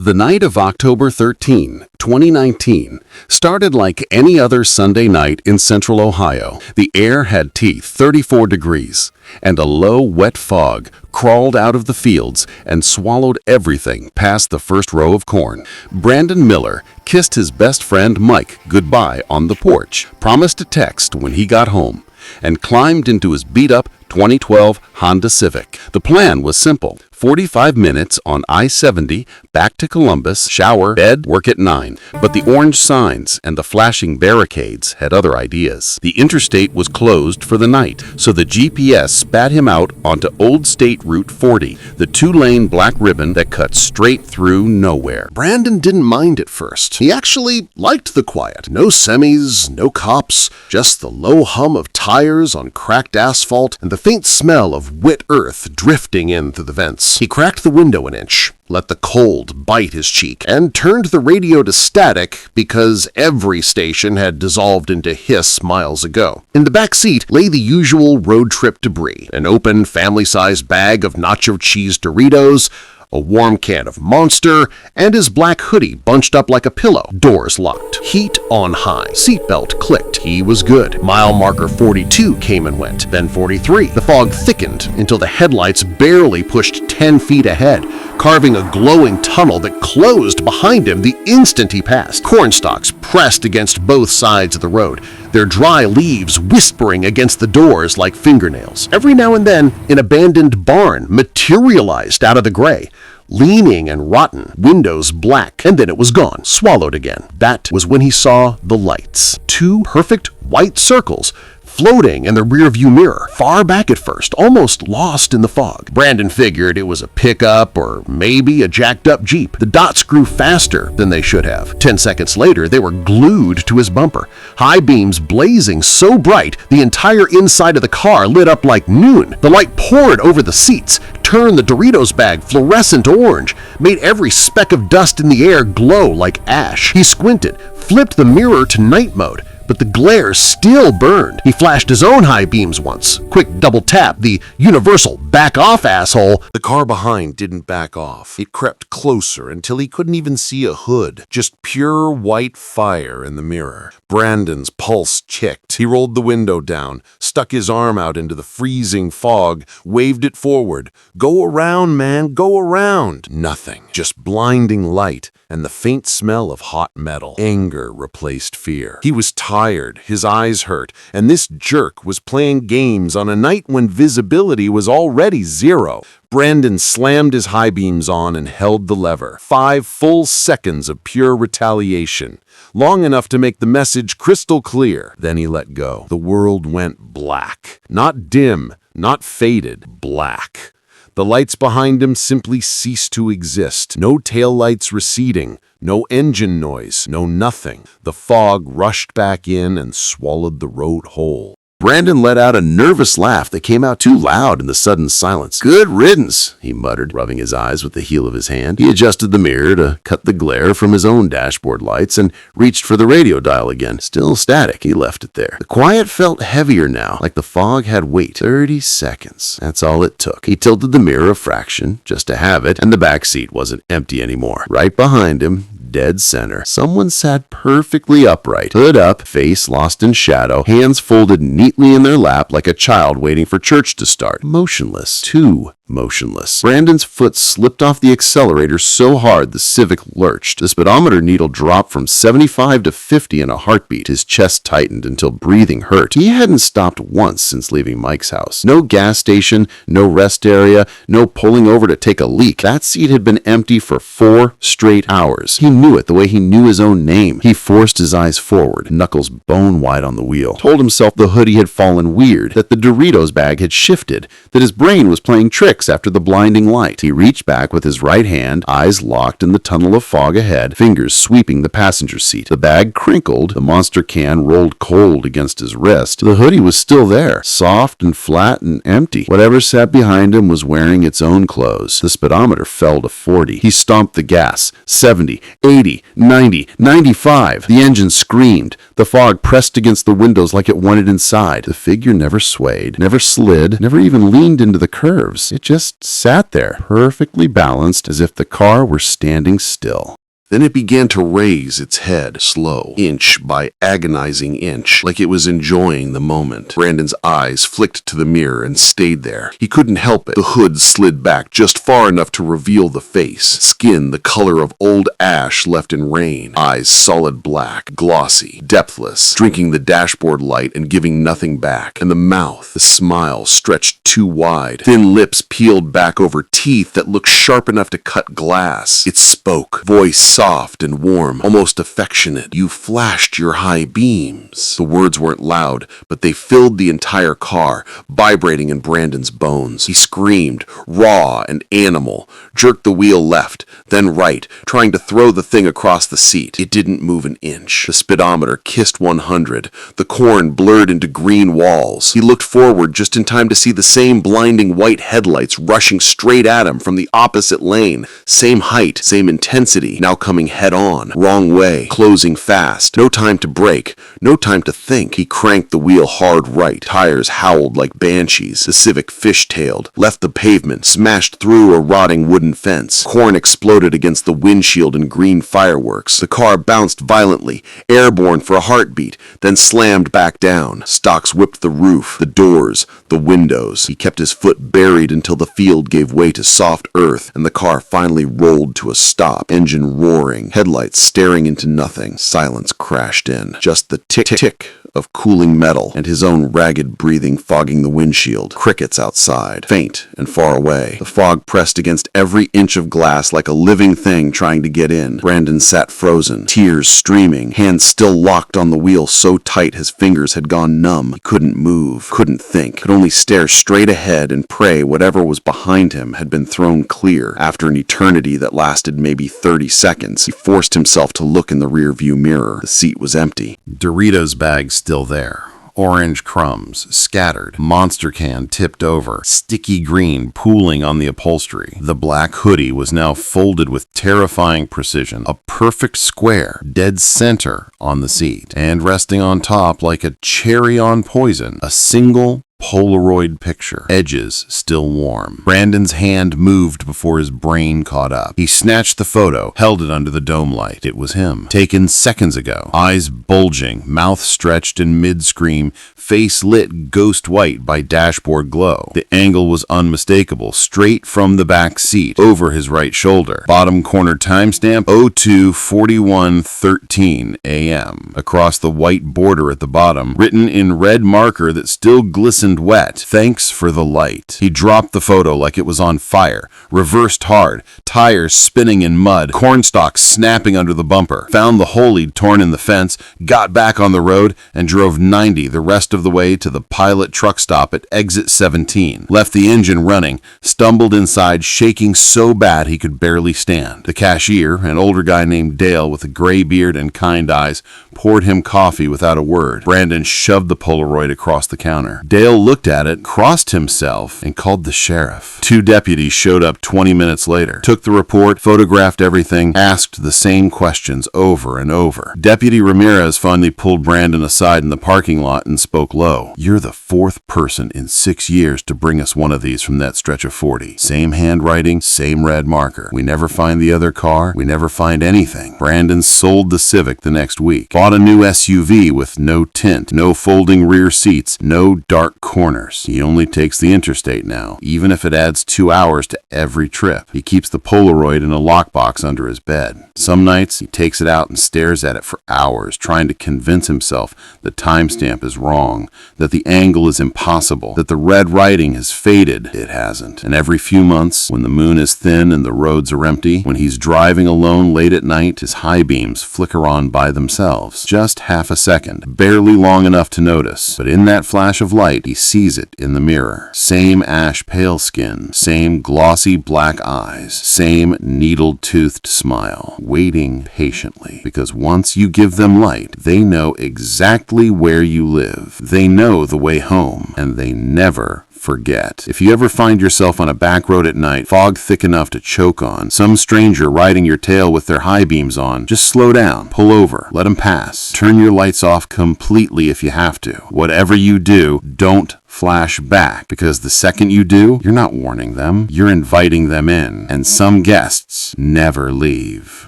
The night of October 13, 2019, started like any other Sunday night in central Ohio. The air had teeth 34 degrees, and a low, wet fog crawled out of the fields and swallowed everything past the first row of corn. Brandon Miller kissed his best friend Mike goodbye on the porch, promised to text when he got home, and climbed into his beat-up 2012 Honda Civic. The plan was simple: 45 minutes on I-70, back to Columbus, shower, bed, work at 9. But the orange signs and the flashing barricades had other ideas. The interstate was closed for the night, so the GPS spat him out onto Old State Route 40, the two-lane black ribbon that cut straight through nowhere. Brandon didn't mind at first. He actually liked the quiet. No semis, no cops, just the low hum of tires on cracked asphalt and the faint smell of wet earth drifting in through the vents. He cracked the window an inch, let the cold bite his cheek, and turned the radio to static because every station had dissolved into hiss miles ago. In the back seat lay the usual road trip debris: an open family-sized bag of nacho cheese Doritos, a warm can of Monster, and his black hoodie bunched up like a pillow. Doors locked. Heat on high. Seatbelt clicked. He was good. Mile marker 42 came and went. Then 43. The fog thickened until the headlights barely pushed 10 feet ahead, carving a glowing tunnel that closed behind him the instant he passed. Corn stalks pressed against both sides of the road, their dry leaves whispering against the doors like fingernails. Every now and then, an abandoned barn materialized out of the gray, leaning and rotten, windows black, and then it was gone, swallowed again. That was when he saw the lights. Two perfect white circles floating in the rearview mirror, far back at first, almost lost in the fog. Brandon figured it was a pickup or maybe a jacked-up Jeep. The dots grew faster than they should have. 10 seconds later, they were glued to his bumper, high beams blazing so bright the entire inside of the car lit up like noon. The light poured over the seats, turned the Doritos bag fluorescent orange, made every speck of dust in the air glow like ash. He squinted, flipped the mirror to night mode, but the glare still burned. He flashed his own high beams once. Quick double tap, the universal back off, asshole. The car behind didn't back off. It crept closer until he couldn't even see a hood, just pure white fire in the mirror. Brandon's pulse chicked. He rolled the window down, stuck his arm out into the freezing fog, waved it forward. Go around, man, go around. Nothing, just blinding light and the faint smell of hot metal. Anger replaced fear. He was tired, his eyes hurt, and this jerk was playing games on a night when visibility was already zero. Brandon slammed his high beams on and held the lever. 5 full seconds of pure retaliation, long enough to make the message crystal clear. Then he let go. The world went black. Not dim, not faded, black. The lights behind him simply ceased to exist. No taillights receding, no engine noise, no nothing. The fog rushed back in and swallowed the road whole. Brandon let out a nervous laugh that came out too loud in the sudden silence. "Good riddance," he muttered, rubbing his eyes with the heel of his hand. He adjusted the mirror to cut the glare from his own dashboard lights and reached for the radio dial again. Still static, he left it there. The quiet felt heavier now, like the fog had weight. 30 seconds. That's all it took. He tilted the mirror a fraction, just to have it, and the back seat wasn't empty anymore. Right behind him, dead center, someone sat perfectly upright, hood up, face lost in shadow, hands folded neatly in their lap like a child waiting for church to start. Motionless, too motionless. Brandon's foot slipped off the accelerator so hard the Civic lurched. The speedometer needle dropped from 75 to 50 in a heartbeat. His chest tightened until breathing hurt. He hadn't stopped once since leaving Mike's house. No gas station, no rest area, no pulling over to take a leak. That seat had been empty for 4 straight hours. He knew it the way he knew his own name. He forced his eyes forward, knuckles bone wide on the wheel. Told himself the hoodie had fallen weird, that the Doritos bag had shifted, that his brain was playing tricks after the blinding light. He reached back with his right hand, eyes locked in the tunnel of fog ahead, fingers sweeping the passenger seat. The bag crinkled, the Monster can rolled cold against his wrist. The hoodie was still there, soft and flat and empty. Whatever sat behind him was wearing its own clothes. The speedometer fell to 40. He stomped the gas. 70, 80, 90, 95. The engine screamed. The fog pressed against the windows like it wanted inside. The figure never swayed, never slid, never even leaned into the curves. It just sat there, perfectly balanced as if the car were standing still. Then it began to raise its head, slow, inch by agonizing inch, like it was enjoying the moment. Brandon's eyes flicked to the mirror and stayed there. He couldn't help it. The hood slid back just far enough to reveal the face. Skin the color of old ash left in rain. Eyes solid black, glossy, depthless, drinking the dashboard light and giving nothing back. And the mouth, the smile stretched too wide. Thin lips peeled back over teeth that looked sharp enough to cut glass. It spoke, voice soft and warm, almost affectionate. You flashed your high beams. The words weren't loud, but they filled the entire car, vibrating in Brandon's bones. He screamed, raw and animal, jerked the wheel left, then right, trying to throw the thing across the seat. It didn't move an inch. The speedometer kissed 100. The corn blurred into green walls. He looked forward just in time to see the same blinding white headlights rushing straight at him from the opposite lane. Same height, same intensity, now coming head on, wrong way, closing fast. No time to brake, no time to think. He cranked the wheel hard right. Tires howled like banshees. The Civic fishtailed, left the pavement, smashed through a rotting wooden fence. Corn exploded against the windshield in green fireworks. The car bounced violently, airborne for a heartbeat, then slammed back down. Stocks whipped the roof, the doors, the windows. He kept his foot buried until the field gave way to soft earth and the car finally rolled to a stop. Engine roaring, headlights staring into nothing. Silence crashed in. Just the tick-tick of cooling metal and his own ragged breathing fogging the windshield. Crickets outside, faint and far away. The fog pressed against every inch of glass like a living thing trying to get in. Brandon sat frozen, tears streaming, hands still locked on the wheel so tight his fingers had gone numb. He couldn't move, couldn't think, could only stare straight ahead and pray whatever was behind him had been thrown clear. After an eternity that lasted maybe 30 seconds, he forced himself to look in the rearview mirror. The seat was empty. Doritos bags still there. Orange crumbs scattered, Monster can tipped over, sticky green pooling on the upholstery. The black hoodie was now folded with terrifying precision, a perfect square, dead center on the seat, and resting on top like a cherry on poison, a single Polaroid picture, edges still warm. Brandon's hand moved before his brain caught up. He snatched the photo, held it under the dome light. It was him, taken seconds ago. Eyes bulging, mouth stretched in mid-scream, face lit ghost white by dashboard glow. The angle was unmistakable, straight from the back seat, over his right shoulder. Bottom corner timestamp 02:41:13 a.m. Across the white border at the bottom, written in red marker that still glistened wet. Thanks for the light. He dropped the photo like it was on fire, reversed hard, tires spinning in mud, cornstalks snapping under the bumper, found the hole he'd torn in the fence, got back on the road, and drove 90 the rest of the way to the Pilot truck stop at exit 17. Left the engine running, stumbled inside, shaking so bad he could barely stand. The cashier, an older guy named Dale with a gray beard and kind eyes, poured him coffee without a word. Brandon shoved the Polaroid across the counter. Dale looked at it, crossed himself, and called the sheriff. 2 deputies showed up 20 minutes later, took the report, photographed everything, asked the same questions over and over. Deputy Ramirez finally pulled Brandon aside in the parking lot and spoke low. "You're the 4th person in 6 years to bring us one of these from that stretch of 40. Same handwriting, same red marker. We never find the other car. We never find anything." Brandon sold the Civic the next week. Bought a new SUV with no tint, no folding rear seats, no dark corners. He only takes the interstate now, even if it adds 2 hours to every trip. He keeps the Polaroid in a lockbox under his bed. Some nights he takes it out and stares at it for hours, trying to convince himself the timestamp is wrong, that the angle is impossible, that the red writing has faded. It hasn't. And every few months, when the moon is thin and the roads are empty, when he's driving alone late at night, his high beams flicker on by themselves. Just half a second, barely long enough to notice, but in that flash of light, he sees it in the mirror. Same ash pale skin, same glossy black eyes, same needle-toothed smile, waiting patiently, because once you give them light, they know exactly where you live. They know the way home, and they never forget. If you ever find yourself on a back road at night, fog thick enough to choke on, some stranger riding your tail with their high beams on, just slow down, pull over, let them pass. Turn your lights off completely if you have to. Whatever you do, don't Flashback, because the second you do, you're not warning them, you're inviting them in, and some guests never leave.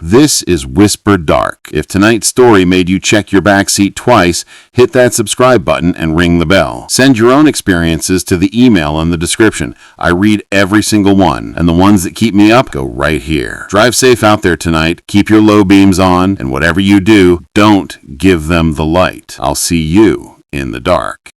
This is Whisper Dark. If tonight's story made you check your backseat twice, hit that subscribe button and ring the bell. Send your own experiences to the email in the description. I read every single one, and the ones that keep me up go right here. Drive safe out there tonight, keep your low beams on, and whatever you do, don't give them the light. I'll see you in the dark.